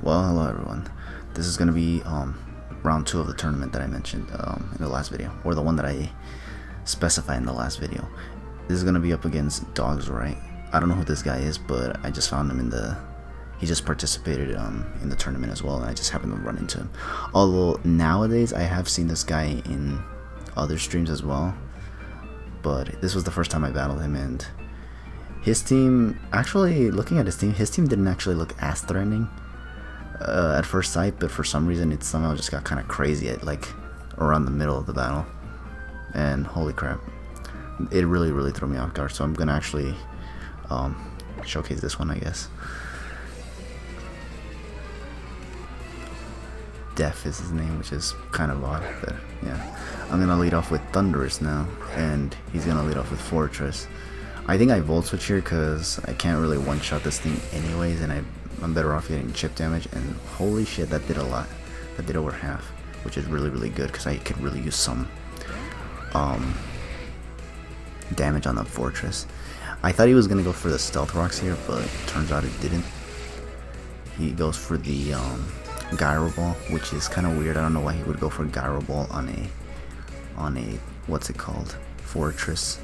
Well, hello everyone. This is gonna be round 2 of the tournament that I mentioned in the last video, or the one that I specified in the last video. This is gonna be up against Dogs, right? I don't know who this guy is, but I just found him in the. He just participated in the tournament as well, and I just happened to run into him. Although nowadays I have seen this guy in other streams as well, but this was the first time I battled him, and his team, actually looking at his team didn't actually look as threatening at first sight, but for some reason it somehow just got kind of crazy at like around the middle of the battle, and holy crap, it really threw me off guard. So I'm gonna actually showcase this one, I guess. Def is his name, which is kind of odd, but yeah. I'm gonna lead off with Thunderous now, and he's gonna lead off with Fortress. I think I Volt Switch here because I can't really one-shot this thing anyways, and I'm better off getting chip damage, and holy shit, that did a lot. That did over half, which is really good because I could really use some damage on the Fortress. I thought he was gonna go for the Stealth Rocks here, but turns out it didn't. He goes for the Gyro Ball, which is kind of weird. I don't know why he would go for Gyro Ball on a what's it called, Fortress,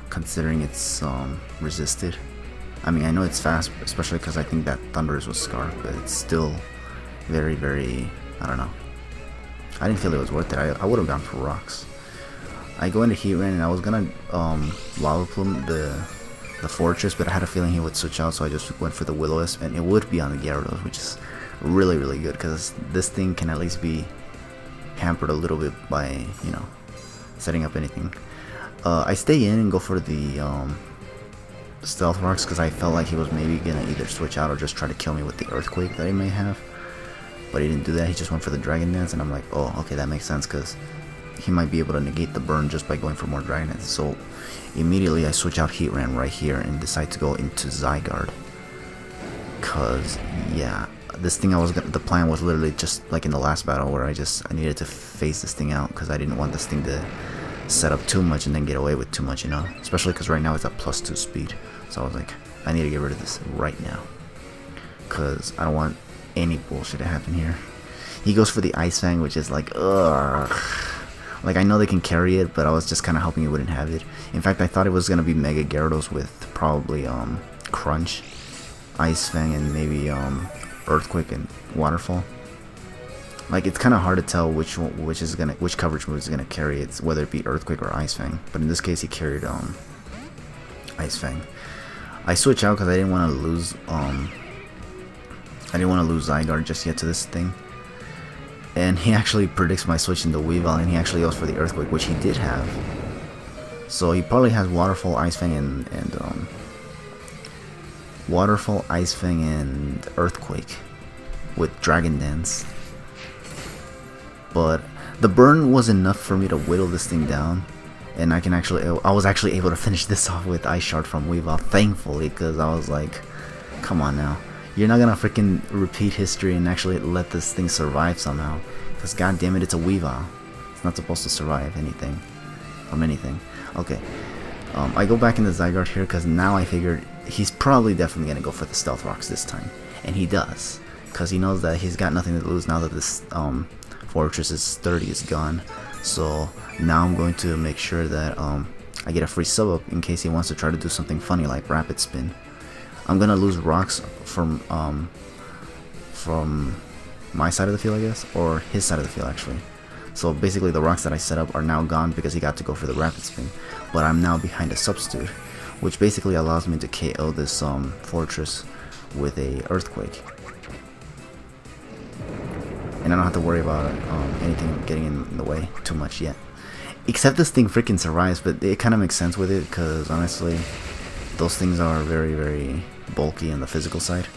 considering it's resisted. I mean, I know it's fast, especially because I think that Thunderous was Scarf, but it's still very, I don't know. I didn't feel it was worth it. I would have gone for Rocks. I go into Heat Rain, and I was gonna Lava Plume the Fortress, but I had a feeling he would switch out, so I just went for the Will-O-Wisp, and it would be on the Gyarados, which is really good because this thing can at least be hampered a little bit by, you know, setting up anything. I stay in and go for the Stealth Rocks because I felt like he was maybe gonna either switch out or just try to kill me with the Earthquake that he may have, but he didn't do that. He just went for the Dragon Dance, and I'm like, oh, okay, that makes sense because he might be able to negate the burn just by going for more Dragon Dance. So immediately I switch out Heat Ran right here and decide to go into Zygarde, cause yeah, this thing the plan was literally just like in the last battle where I needed to phase this thing out because I didn't want this thing to set up too much and then get away with too much, you know, especially because right now it's at +2 speed. So I was like, I need to get rid of this right now because I don't want any bullshit to happen here. He goes for the Ice Fang, which is like, ugh. Like, I know they can carry it, but I was just kind of hoping he wouldn't have it. In fact, I thought it was going to be Mega Gyarados with probably Crunch, Ice Fang, and maybe Earthquake and Waterfall. Like, it's kind of hard to tell which coverage move is gonna carry it, whether it be Earthquake or Ice Fang. But in this case, he carried Ice Fang. I switch out because I didn't want to lose Zygarde just yet to this thing. And he actually predicts my switch into Weavile, and he actually goes for the Earthquake, which he did have. So he probably has Waterfall, Ice Fang, and Waterfall, Ice Fang, and Earthquake with Dragon Dance. But the burn was enough for me to whittle this thing down, and I was actually able to finish this off with Ice Shard from Weavile, thankfully, because I was like, come on now, you're not gonna freaking repeat history and actually let this thing survive somehow, because god damn it, it's a Weavile. It's not supposed to survive anything from anything. Okay, I go back into Zygarde here because now I figured he's probably definitely gonna go for the Stealth Rocks this time, and he does, because he knows that he's got nothing to lose now that this Fortress's 30 is gone. So now I'm going to make sure that I get a free sub up in case he wants to try to do something funny like Rapid Spin. I'm gonna lose Rocks from my side of the field, I guess, or his side of the field actually. So basically the Rocks that I set up are now gone because he got to go for the Rapid Spin, but I'm now behind a Substitute, which basically allows me to KO this Fortress with a Earthquake. And I don't have to worry about anything getting in the way too much yet. Except this thing freaking survives, but it kind of makes sense with it because honestly, those things are very bulky on the physical side.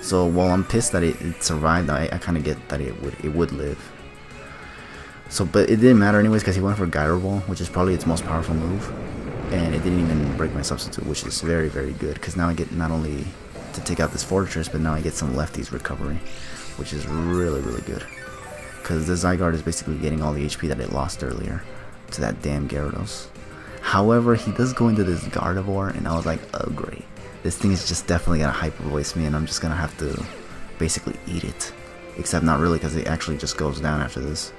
So while I'm pissed that it survived, I kind of get that it would live. So, but it didn't matter anyways because he went for Gyro Ball, which is probably its most powerful move, and it didn't even break my Substitute, which is very good because now I get not only to take out this Fortress, but now I get some lefties recovery, which is really good because the Zygarde is basically getting all the HP that it lost earlier to that damn Gyarados. However, he does go into this Gardevoir, and I was like, oh great, this thing is just definitely gonna hyper voice me, and I'm just gonna have to basically eat it. Except not really, because it actually just goes down after this.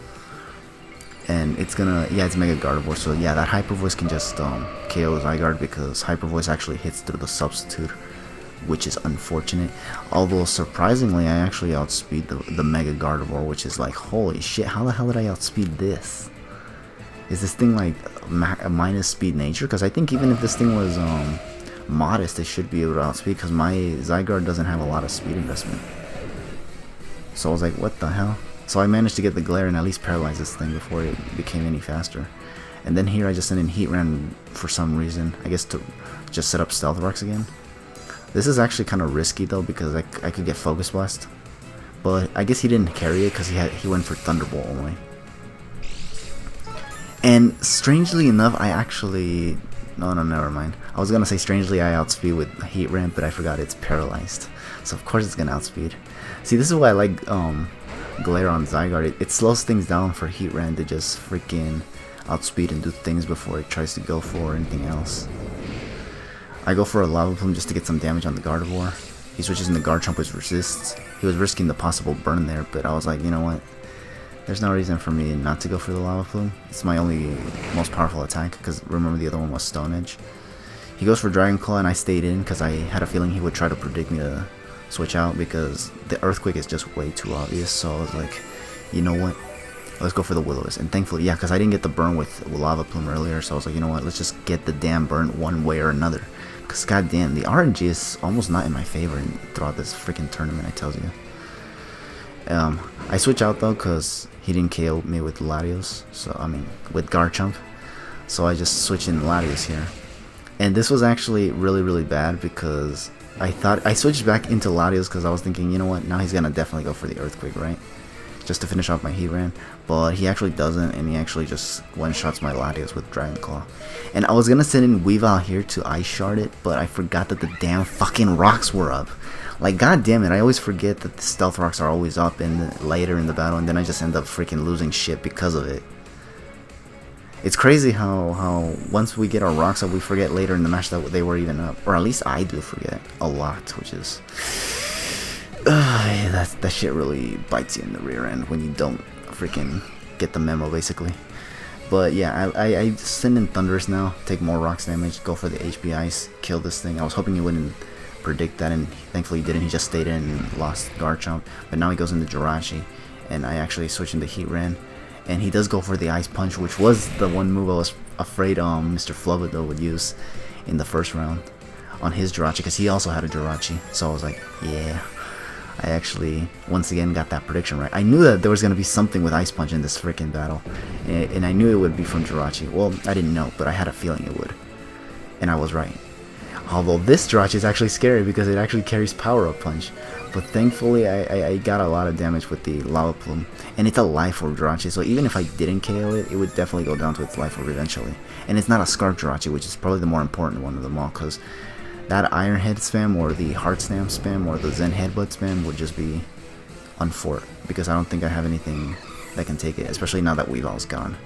And it's gonna, yeah, it's Mega Gardevoir, so yeah, that Hyper Voice can just KO Zygarde, because Hyper Voice actually hits through the substitute, which is unfortunate. Although surprisingly, I actually outspeed the Mega Gardevoir, which is like, holy shit, how the hell did I outspeed this? Is this thing like a minus speed nature? Because I think even if this thing was modest, it should be able to outspeed, because my Zygarde doesn't have a lot of speed investment. So I was like, what the hell? So I managed to get the Glare and at least paralyze this thing before it became any faster. And then here I just sent in Heatran for some reason. I guess to just set up Stealth Rocks again. This is actually kind of risky though, because I could get Focus Blast. But I guess he didn't carry it because he went for Thunderbolt only. And strangely enough, I actually... No, never mind. I was gonna say strangely I outspeed with Heatran, but I forgot it's paralyzed. So of course it's gonna outspeed. See, this is why I like Glare on Zygarde. It slows things down for Heatran to just freaking outspeed and do things before it tries to go for anything else. I go for a Lava Plume just to get some damage on the Gardevoir. He switches into Garchomp, which resists. He was risking the possible burn there, but I was like, you know what? There's no reason for me not to go for the Lava Plume. It's my only most powerful attack, because remember the other one was Stone Edge. He goes for Dragon Claw, and I stayed in because I had a feeling he would try to predict me to switch out, because the Earthquake is just way too obvious. So I was like, you know what? Let's go for the Will-O-Wisp. And thankfully, yeah, because I didn't get the burn with Lava Plume earlier, so I was like, you know what? Let's just get the damn burn one way or another. Because goddamn, the RNG is almost not in my favor throughout this freaking tournament, I tell you. I switch out though because he didn't KO me with Latios, so I mean with Garchomp, so I just switch in Latios here. And this was actually really bad, because I thought I switched back into Latios because I was thinking, you know what, now he's gonna definitely go for the Earthquake, right? Just to finish off my Heatran, but he actually doesn't, and he actually just one-shots my Latios with Dragon Claw. And I was gonna send in Weavile here to Ice Shard it, but I forgot that the damn fucking rocks were up. Like, god damn it, I always forget that the Stealth Rocks are always up later in the battle, and then I just end up freaking losing shit because of it. It's crazy how once we get our rocks up, we forget later in the match that they were even up. Or at least I do forget a lot, which is... that shit really bites you in the rear end when you don't freaking get the memo, basically. But yeah, I send in Thundurus now, take more rocks damage, go for the HP Ice, kill this thing. I was hoping he wouldn't predict that, and thankfully he didn't. He just stayed in and lost Garchomp. But now he goes into Jirachi, and I actually switch into Heatran. And he does go for the Ice Punch, which was the one move I was afraid Mr. Flubbido would use in the first round on his Jirachi, because he also had a Jirachi. So I was like, yeah. I actually, once again, got that prediction right. I knew that there was going to be something with Ice Punch in this freaking battle. And I knew it would be from Jirachi. Well, I didn't know, but I had a feeling it would. And I was right. Although this Jirachi is actually scary because it actually carries Power Up Punch. But thankfully, I got a lot of damage with the Lava Plume. And it's a Life Orb Jirachi, so even if I didn't KO it, it would definitely go down to its Life Orb eventually. And it's not a Scarf Jirachi, which is probably the more important one of them all, because that Iron Head spam, or the Heart Stamp spam, or the Zen Headbutt spam would just be unfort, because I don't think I have anything that can take it, especially now that Weavile's gone.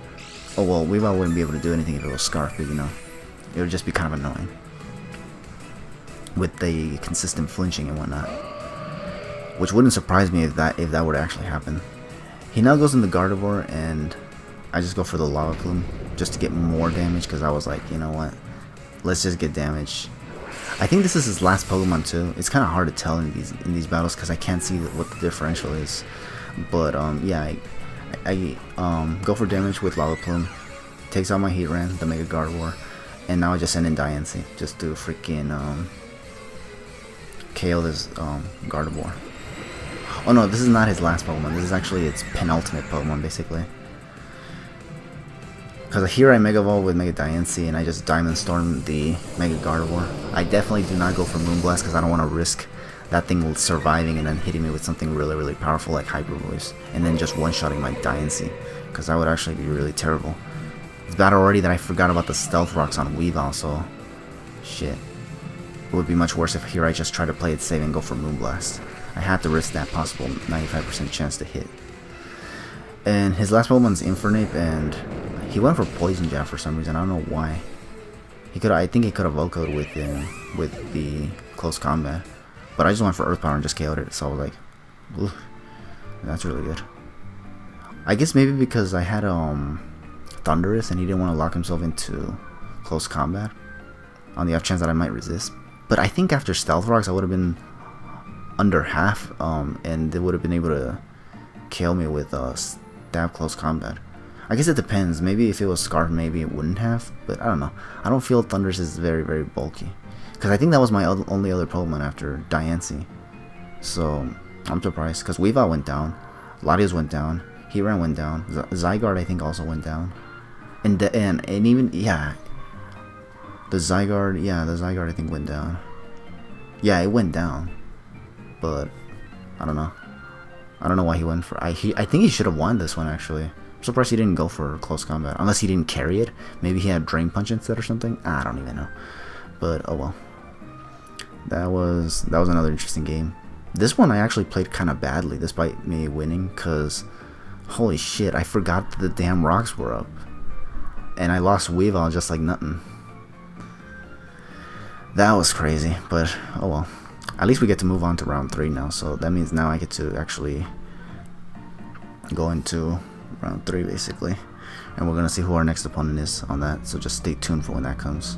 Oh well, Weavile wouldn't be able to do anything if it was Scarf, but you know, it would just be kind of annoying with the consistent flinching and whatnot, which wouldn't surprise me if that were to actually happen. He now goes into Gardevoir, and I just go for the Lava Plume just to get more damage, because I was like, you know what, let's just get damage. I think this is his last Pokemon too. It's kind of hard to tell in these battles because I can't see what the differential is. But yeah, I go for damage with Lava Plume, takes out my Heatran, the Mega Gardevoir, and now I just send in Diancie just to freaking KO this Gardevoir. Oh no, this is not his last Pokemon. This is actually its penultimate Pokemon, basically. Because here I Mega Evolve with Mega Diancie, and I just Diamond Storm the Mega Gardevoir. I definitely do not go for Moonblast because I don't want to risk that thing surviving and then hitting me with something really powerful like Hyper Voice, and then just one-shotting my Diancie, because that would actually be really terrible. It's bad already that I forgot about the Stealth Rocks on Weavile, so shit. It would be much worse if here I just try to play it safe and go for Moonblast. I had to risk that possible 95% chance to hit. And his last Pokemon's Infernape, and he went for Poison Jab for some reason. I don't know why. I think he could have Vocoed with the close combat, but I just went for Earth Power and just KO'd it. So I was like, Ooh, that's really good. I guess maybe because I had Thunderous and he didn't want to lock himself into close combat on the off chance that I might resist. But I think after Stealth Rocks I would have been under half, and they would have been able to kill me with stab close combat. I guess it depends. Maybe if it was Scarf, maybe it wouldn't have. But I don't know. I don't feel Thunderous is very, very bulky. Because I think that was my only other Pokemon after Diancie. So I'm surprised. Because Weavile went down. Latios went down. Heatran went down. Zygarde I think also went down. And even, yeah. The Zygarde I think went down. Yeah, it went down. But I don't know. I don't know why he went for. I think he should have won this one actually. I'm surprised he didn't go for close combat. Unless he didn't carry it. Maybe he had Drain Punch instead or something. I don't even know. But oh well. That was another interesting game. This one I actually played kind of badly, despite me winning, cause holy shit, I forgot that the damn rocks were up, and I lost Weavile just like nothing. That was crazy, but oh well. At least we get to move on to round 3 now, so that means now I get to actually go into round 3 basically, and we're gonna see who our next opponent is on that. So just stay tuned for when that comes.